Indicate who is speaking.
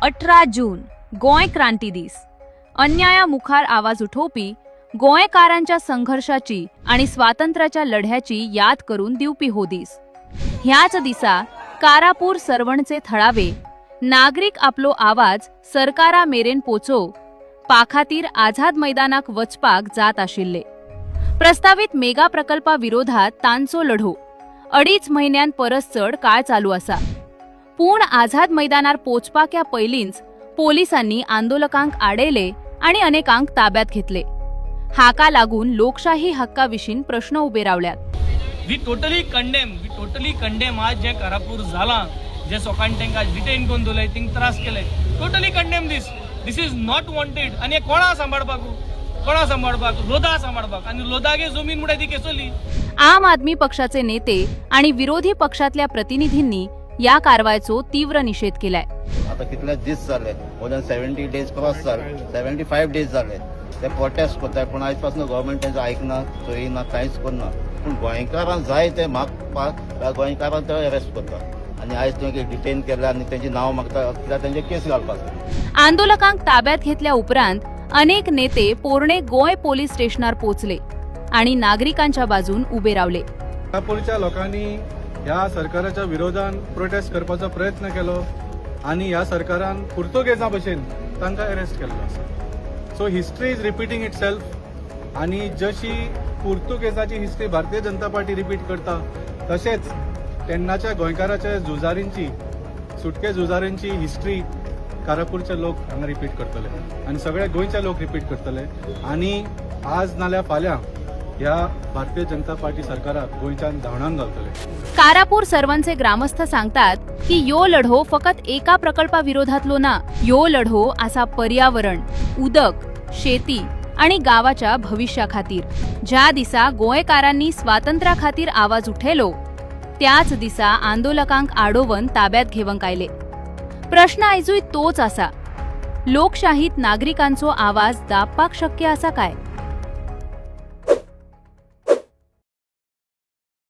Speaker 1: 18 जून गोंय क्रांती दीस. अन्याया मुखार आवाज उठोवपी गोंयकारांच्या संघर्षाची आणि स्वातंत्र्याच्या लढ्याची याद करून दिवपी हो दीस. ह्याच दिसा कारापूर सरवणचे थळावे नागरिक आपलो आवाज सरकारा मेरेन पोचोव पाखातीर आझाद मैदानाक वचपाक जात आशिल्ले. प्रस्तावित मेगा प्रकल्पा विरोधात तांचो लढो 2.5 म्हयन्यान परस चड काळ चालू आसा. पूण आझाद मैदानार पोचपाक पयलींच पोलिसांनी आंदोलकांक आडयले आणि अनेकांक ताब्यात घेतले. हाका लागून लोकशाही हक्काविशीं प्रश्न उबे रावल्यात.
Speaker 2: वी टोटली कंडेम आज जे कारापूर जाला, जे सोकांनी तांकां डिटेन करून दवरले, तांकां त्रास केले. Totally condemn this is not wanted. आणि कोणा सांबाळपाक लोधा सांबाळपाक आणि लोधागे जमीन मुळे ती केसली.
Speaker 1: आम आदमी पक्षाचे नेते आणि विरोधी पक्षातल्या प्रतिनिधींनी या कारवायचो तीव्र निषेध केलाय.
Speaker 3: आता कितले दीस जाले, मोर दॅन 70 डेज क्रॉस जाले, 75 डेज जाले. ते प्रोटेस्ट करतात पण आयज पासून गव्हर्मेंट तेंचो आयकना, चोयना, कांयच करना. पूण गोंयकारांक जाय ते मागपाक गोंयकारांक ते अरेस्ट करता आणि आयज तांकां डिटेन केला आणि तेंचे नांव मागता कित्याक तेंचे केस घालपाक.
Speaker 1: आंदोलकांक ताब्यात घेतल्या उपरांत अनेक नेते पोरणे गोंय पोलीस स्टेशनार पोचले आणि नागरिकांच्या बाजून उबे रावले.
Speaker 4: कारापूरच्या लोकांनी ह्या सरकाराच्या विरोधात प्रोटेस्ट करपाचो प्रयत्न केलो आणि ह्या सरकारान पुर्तुगेजां भशेन तांकां अरेस्ट केल्लो आसा. So history is repeating itself. आणि जशी पुर्तुगेजाची history Bharatiya Janata party repeat करता, तशेंच तेन्नाच्या गोंयकाराच्या झुजारींची, सुटके झुजारींची हिस्ट्री कारापूरचे लोक हांगा रिपीट करतले आणि सगळे गोंयचे लोक रिपीट करतले. आणि आज नाल्यार फाल्यां ह्या भारतीय जनता पार्टी सरकाराक गोंयच्यान धांवडावन घालतले.
Speaker 1: कारापूर सरवणचे ग्रामस्थ सांगतात की यो लढो फकत एका प्रकल्पा विरोधातलो ना. यो लढो आसा पर्यावरण, उदक, शेती आणि गावाच्या भविष्या खातीर. ज्या दिसा गोंयकारांनी स्वातंत्र्या खातीर आवाज उठयलो त्याच दिसा आंदोलकांक आडोवन ताब्यात घेवंक आयले. प्रश्न आयजूय तोच आसा, लोकशाहीत नागरिकांचो आवाज दाबपाक शक्य आसा काय?